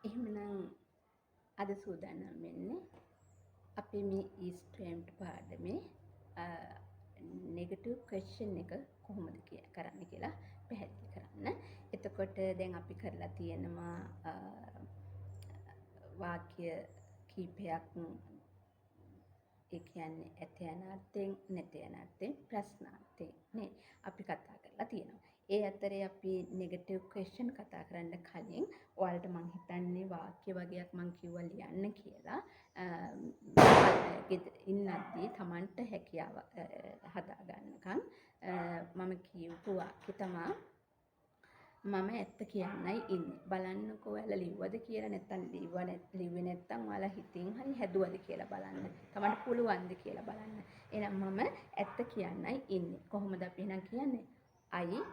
එහෙමනම් අද සූදානම් වෙන්නේ අපි මේ ඊස්ට්‍රීම්ට් පාඩමේ නෙගටිව් ක්වෙස්චන් එක කොහොමද කරන්න කියලා පැහැදිලි කරන්න. එතකොට දැන් අපි කරලා තියෙනවා වාක්‍ය කීපයක් ඒ කියන්නේ ඇත යන අර්ථයෙන් නැත යන අර්ථයෙන් ප්‍රශ්නාර්ථයෙන් නේ අපි කතා කරලා තියෙනවා. ඒ අතරේ අපි නෙගටිව් ක්වෙස්චන් කතා කරන්න කලින් ඔයාලට මම හිතන්නේ වාක්‍ය වගේක් මම කිව්වා ලියන්න කියලා. ඉන්නද්දී Tamanට හැකියාව හදා ගන්නකම් මම කියපු වාක්‍ය තමයි මම ඇත්ත කියන්නයි ඉන්නේ. බලන්නකෝ ඔයාලා ලිව්වද කියලා නැත්නම් ලිව්වේ නැත්නම් ඔයාලා හිතින් හරි හැදුවද කියලා බලන්න. තමන්ට පුළුවන්ද කියලා බලන්න. එහෙනම් මම ඇත්ත කියන්නයි ඉන්නේ. කොහොමද අපි එහෙනම් කියන්නේ? I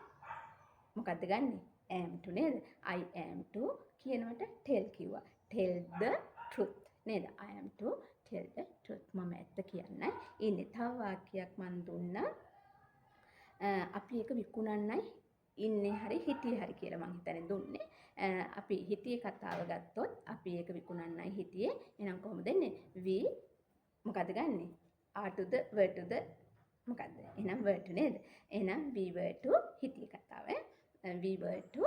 මොකද්ද ගන්නෙ? am to නේද? I am to කියනවට tell කිව්වා. tell the truth නේද? I am to tell the truth. මම ඇත්ත කියන්නයි ඉන්නේ. තව වාක්‍යයක් මම දුන්නා. අපි ඒක විකුණන්නයි ඉන්නේ හරි හිටියේ හරි කියලා මම හිතන්නේ දුන්නේ. අපි හිටියේ කතාව ගත්තොත් අපි ඒක විකුණන්නයි හිටියේ. එහෙනම් කොහොමද දෙන්නේ? we මොකද ගන්නෙ? are to the were to the මොකද්ද? එහෙනම් were to නේද? එහෙනම් we were to හිටියේ කතාව. we were to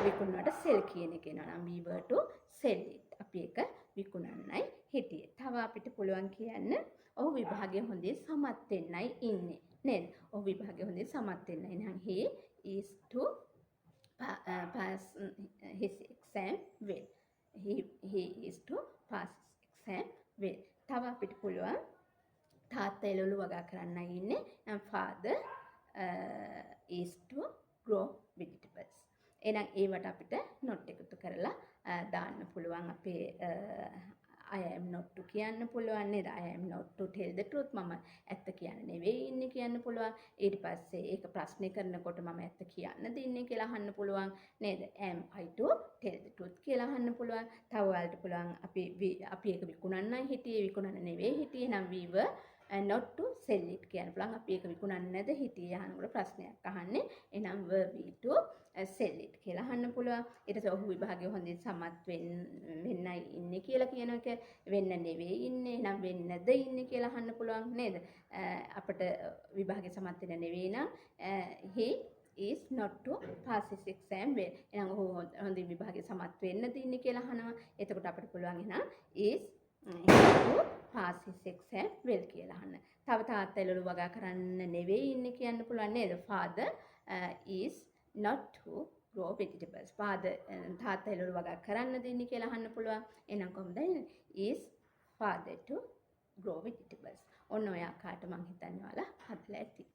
විකුණනට sell කියන එක එනවා. නම් we were to sell it. අපි ඒක විකුණන්නයි හිටියේ. තව අපිට පුළුවන් කියන්න ඔහු විභාගයේ හොඳින් සමත් වෙන්නයි ඉන්නේ. නේද? ඔහු විභාගයේ හොඳින් සමත් වෙන්න. එහෙනම් he is to pass his exam well. He is to pass his exam well. තව අපිට පුළුවන් තාත්තා එළවලු වගා කරන්නයි ඉන්නේ. and father is to grow vegetables. එහෙනම් ඒවට අපිට not එකතු කරලා දාන්න පුළුවන් අපේ I am not to කියන්න පුළුවන් නේද? I am not to tell the truth. මම ඇත්ත කියන්න නෙවෙයි ඉන්නේ කියන්න පුළුවන්. ඊට පස්සේ ඒක ප්‍රශ්නේ කරනකොට මම ඇත්ත කියන්නද ඉන්නේ කියලා අහන්න පුළුවන් නේද? am I to tell the truth කියලා අහන්න පුළුවන්. තව ඔයාලට පුළුවන් අපි ඒක විකුණන්නයි හිටියේ විකුණන්න නෙවෙයි හිටියේ. නම් we were not to sell it කියන්න පුළුවන්. අපි ඒක විකුණන්නද හිටියේ අහනකොට ප්‍රශ්නයක් අහන්නේ. එහෙනම් were we to sell it කියලා අහන්න පුළුවන්. ඊට පස්සේ ඔහු විභාගයේ හොඳින් සමත් වෙන්නයි ඉන්නේ කියලා කියන එක වෙන්න නෙවෙයි ඉන්නේ. එහෙනම් වෙන්නද ඉන්නේ කියලා අහන්න පුළුවන් නේද? අපිට විභාගයේ සමත් වෙන්න නෙවෙයි නම් he is not to pass his exam well. එහෙනම් ඔහු හොඳින් විභාගයේ සමත් වෙන්නද ඉන්නේ කියලා අහනවා. එතකොට අපිට පුළුවන් එහෙනම් is to pass his exam well කියලා අහන්න. තව තාත්තා එළවලු වගා කරන්න නෙවෙයි ඉන්නේ කියන්න පුළුවන් නේද? father is not to grow vegetables. තාත්තා එළවලු වගා කරන්න දෙන්නේ කියලා අහන්න පුළුවන්. එහෙනම් කොහොමද? is father to grow vegetables. ඔන්න ඔය ආකාරයට මම හිතන්නේ ඔයාලා හදලා ඇති.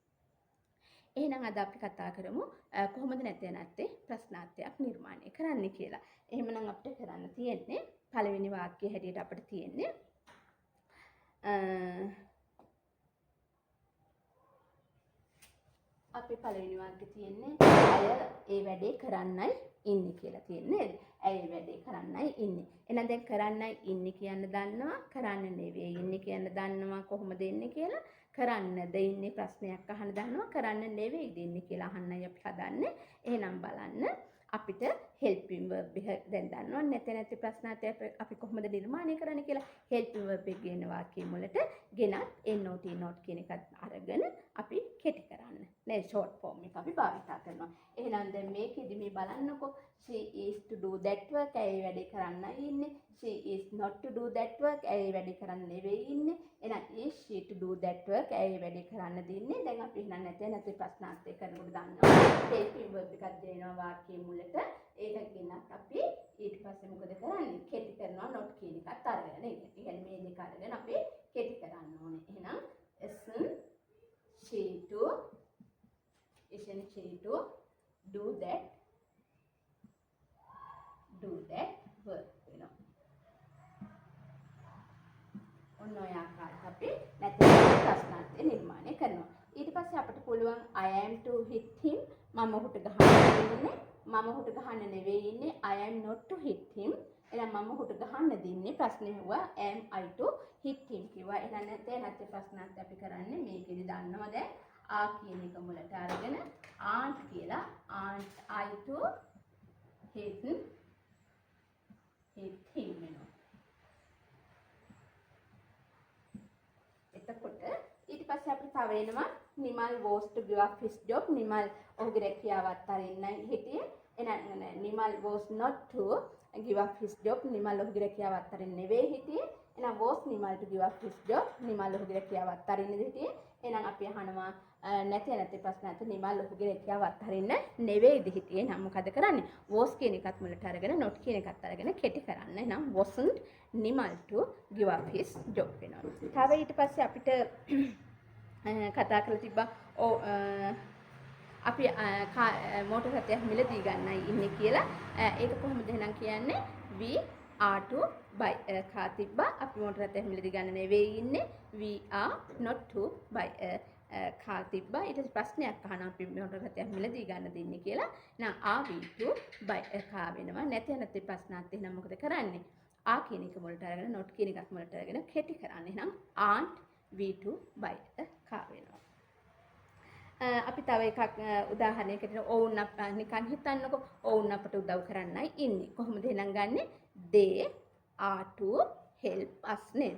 එහෙනම් අද අපි කතා කරමු කොහොමද නැතේ නැත්තේ ප්‍රශ්නාර්ථයක් නිර්මාණය කරන්න කියලා. එහෙමනම් අපිට කරන්න තියෙන්නේ පළවෙනි වාක්‍යය හැටියට අපිට තියෙන්නේ අපි පළවෙනි වාක්‍යය තියෙන්නේ අය ඒ වැඩේ කරන්නයි ඉන්නේ කියලා තියෙන්නේ. ඇයි ඒ වැඩේ කරන්නයි ඉන්නේ. එහෙනම් දැන් කරන්නයි ඉන්නේ කියන්න දන්නවා. කරන්න නෙවෙයි ඉන්නේ කියන්න දන්නවා. කොහොමද ඉන්නේ කියලා. කරන්නද ඉන්නේ ප්‍රශ්නයක් අහන්න දන්නවා. කරන්න නෙවෙයිද ඉන්නේ කියලා අහන්නයි අපි හදන්නේ. එහෙනම් බලන්න අපිට helping verb එක දැන් දන්නවා නැති ප්‍රශ්නාර්ථය අපි කොහොමද නිර්මාණය කරන්නේ කියලා. helping verb එක කියන වාක්‍යය මුලට ගෙනත් not not කියන එකත් අරගෙන අපි කෙටි කරන්න. නේ short form එක අපි භාවිතා කරනවා. එහෙනම් දැන් මේකෙදි මේ බලන්නකෝ she is to do that work. ඇයි වැඩේ කරන්නයි ඉන්නේ. she is not to do that work. ඇයි වැඩේ කරන්න නෙවෙයි ඉන්නේ. එහෙනම් is she to do that work. ඇයි වැඩේ කරන්න දෙන්නේ. දැන් අපි එහෙනම් නැති ප්‍රශ්නාර්ථය කරනකොට දන්නවා helping verb එකක් දෙනවා වාක්‍යයේ මුලට. ඒක ගෙනත් අපි ඊට පස්සේ මොකද කරන්නේ? කෙටි කරනවා not කියන එකත් අරගෙන නේද? ඒ කියන්නේ මේ දෙක අරගෙන අපි කෙටි කරන්න ඕනේ. එහෙනම් isn't she to do that work වෙනවා. ඔන්න ඔය ආකාරයට අපි නැති ප්‍රශ්නාර්ථය නිර්මාණය කරනවා. ඊට පස්සේ අපිට පුළුවන් I am to hit him. මම ඔහුට ගහන්න දෙන්නේ. මම ඔහුට ගහන්න නෙවෙයි ඉන්නේ. I am not to hit him. එහෙනම් මම ඔහුට ගහන්න දෙන්නේ. ප්‍රශ්නේ හුවා am I to hit him කිව්වා. එහෙනම් නැති ප්‍රශ්නාර්ථය අපි කරන්නේ මේකෙදි දන්නවා දැන් කියන එක මුලට අරගෙන aren't කියලා aren't I to hit හිත් හිමිනවා. එතකොට ඊට පස්සේ අපිට තව එනවා Nimal was to give up his job. Nimal ඔහුගේ රැකියාව අත්හරින්නයි හිටියේ. එහෙනම් Nimal was not to give up his job. Nimal ඔහුගේ රැකියාව අත්හරින්න නෙවෙයි හිටියේ. එහෙනම් was Nimal to give up his job. Nimal ඔහුගේ රැකියාව අත්හරින්නද හිටියේ. එහෙනම් අපි අහනවා නැති ප්‍රශ්නات නිමල් ඔහුගේ රැකියාව අත්හරින්න නෙවෙයිද හිටියේ. එහෙනම් මොකද කරන්නේ? was කියන එකත් මුලට අරගෙන not කියන එකත් අරගෙන කෙටි කරන්න. එහෙනම් wasn't Nimal to give up his job වෙනවා. තව ඊට පස්සේ අපිට කතා කරලා තිබ්බා අපි මෝටර් රථයක් මිලදී ගන්නයි ඉන්නේ කියලා. ඒක කොහොමද එහෙනම් කියන්නේ? we are to buy car තිබ්බා. අපි මෝටර් රථයක් මිලදී ගන්න නෙවෙයි ඉන්නේ. we are not to buy car තිබ්බා. ඊට පස්සේ ප්‍රශ්නයක් අහනවා අපි මෝටර් රථයක් මිලදී ගන්නද ඉන්නේ කියලා. එහෙනම් are we to buy a car වෙනවා. නැති ප්‍රශ්නාත් එහෙනම් මොකද කරන්නේ? ආ කියන එක මුලට අරගෙන not කියන එකත් මුලට අරගෙන කෙටි කරන්නේ. එහෙනම් aren't we to buy a car වෙනවා. අපි තව එකක් උදාහරණයකට ඔවුන් නිකන් හිතන්නකො ඔවුන් අපට උදව් කරන්නයි ඉන්නේ. කොහොමද එහෙනම් ගන්නෙ? they are to help us නේද?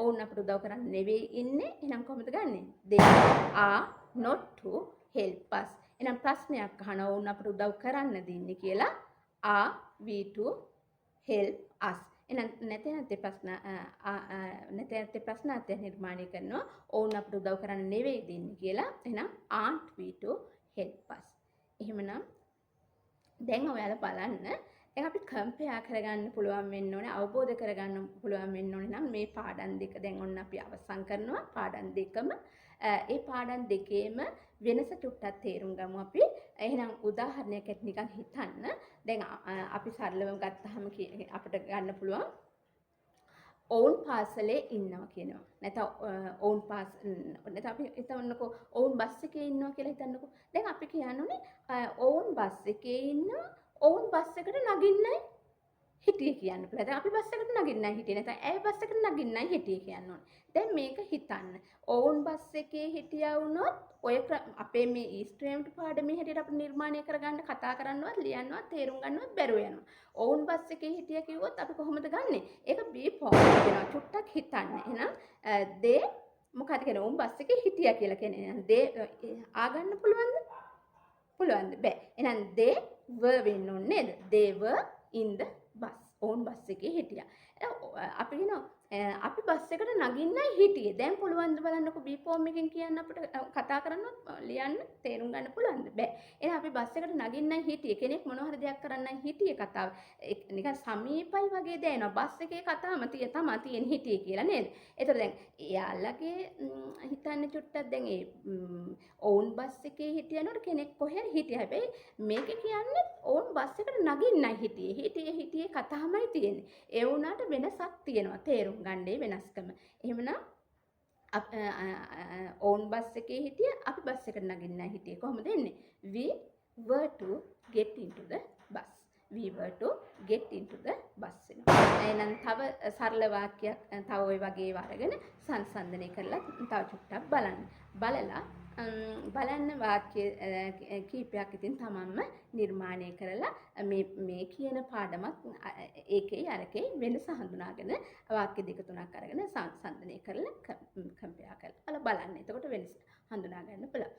ඔවුන් අපට උදව් කරන්න නෙවෙයි ඉන්නේ. එහෙනම් කොහොමද ගන්නෙ? they are not to help us. එහෙනම් ප්‍රශ්නයක් අහනවා ඔවුන් අපට උදව් කරන්නද ඉන්නේ කියලා. are we to help us. එහෙනම් නැති ප්‍රශ්නාර්ථය නිර්මාණය කරනවා ඔවුන් අපට උදව් කරන්න නෙවෙයි දෙන්නේ කියලා. එහෙනම් aren't we to help us. එහෙමනම් දැන් ඔයාලා බලන්න දැන් අපි කම්පෙයාර් කරගන්න පුළුවන් වෙන්න ඕනේ, අවබෝධ කරගන්න පුළුවන් වෙන්න ඕනේ නම් මේ පාඩම් දෙක දැන් ඔන්න අපි අවසන් කරනවා පාඩම් දෙකම. ඒ පාඩම් දෙකේම වෙනස චුට්ටක් තේරුම් ගමු අපි. එහෙනම් උදාහරණයකට නිකන් හිතන්න. දැන් අපි සරලවම ගත්තාම අපිට ගන්න පුළුවන් ඔවුන් පාසලේ ඉන්නවා කියනවා. නැත්නම් ඔවුන් නැත්නම් අපි හිතන්නකෝ ඔවුන් බස් එකේ ඉන්නවා කියලා හිතන්නකෝ. දැන් අපි කියන්නෝනේ ඔවුන් බස් එකේ ඉන්නවා. ඔවුන් බස් එකට නගින්නයි හිටියේ කියන්න පුළුවන්. දැන් අපි බස් එකට නගින්නයි හිටියේ නැත්නම් ඇයි බස් එකට නගින්නයි හිටියේ කියන්න ඕනේ. දැන් මේක හිතන්න. ඔවුන් බස් එකේ හිටියා වුණොත් ඔය අපේ මේ ඊස්ට්‍රීම්ට් පාඩමේ හැටියට අපිට නිර්මාණය කරගන්න කතා කරන්නවත් ලියන්නවත් තේරුම් ගන්නවත් බැරුව යනවා. ඔවුන් බස් එකේ හිටියා කිව්වොත් අපි කොහොමද ගන්නෙ? ඒක B ෆෝම් වෙනවා. චුට්ටක් හිතන්න. එහෙනම් they මොකද කියන්නේ? ඔවුන් බස් එකේ හිටියා කියලා කියන්නේ. එහෙනම් they ආ ගන්න පුළුවන්ද? පුළුවන්ද? බෑ. එහෙනම් they were වෙන්න ඕනේ නේද? they were in the bus. ඔවුන් බස් එකේ හිටියා. අපි කියනවා අපි බස් එකට නගින්නයි හිටියේ. දැන් පුළුවන්ද බලන්නකො B ෆෝම් එකෙන් කියන්න අපිට කතා කරන්නත් ලියන්න තේරුම් ගන්න පුළුවන්ද? බෑ. එහෙනම් අපි බස් එකට නගින්නයි හිටියේ. කෙනෙක් මොනවා හරි දෙයක් කරන්නයි හිටියේ කතාව. නිකන් සමීපයි වගේ දැනෙනවා. බස් එකේ කතාවම තමයි තියෙන හිටියේ කියලා නේද? ඒතර දැන් එයාලගේ හිතන්නේ චුට්ටක් දැන් ඔවුන් බස් එකේ හිටියනොට කෙනෙක් කොහෙද හිටියේ. හැබැයි මේකේ කියන්නේ ඔවුන් බස් එකට නගින්නයි හිටියේ. හිටියේ කතාවමයි තියෙන්නේ. ඒ වුණාට වෙනසක් තියෙනවා. තේරුම් ගන්නේ වෙනස්කම. එහෙමනම් ඔවුන් බස් එකේ හිටිය අපි බස් එකට නගින්නයි හිටියේ. කොහොමද එන්නේ? we were to get into the bus. we were to get into the bus වෙනවා. එහෙනම් තව සරල වාක්‍යයක් තව ওই වගේ වරගෙන සංසන්දනය කරලා තව චුට්ටක් බලන්න. බලන්න වාක්‍ය කීපයක් ඉතින් තමන්ම නිර්මාණය කරලා මේ කියන පාඩමත් ඒකේ අරකේ වෙනස හඳුනාගෙන වාක්‍ය දෙක තුනක් අරගෙන සංසන්දනය කරලා කම්පෙයාර් කරලා බලන්න. එතකොට වෙනස හඳුනා ගන්න පුළුවන්.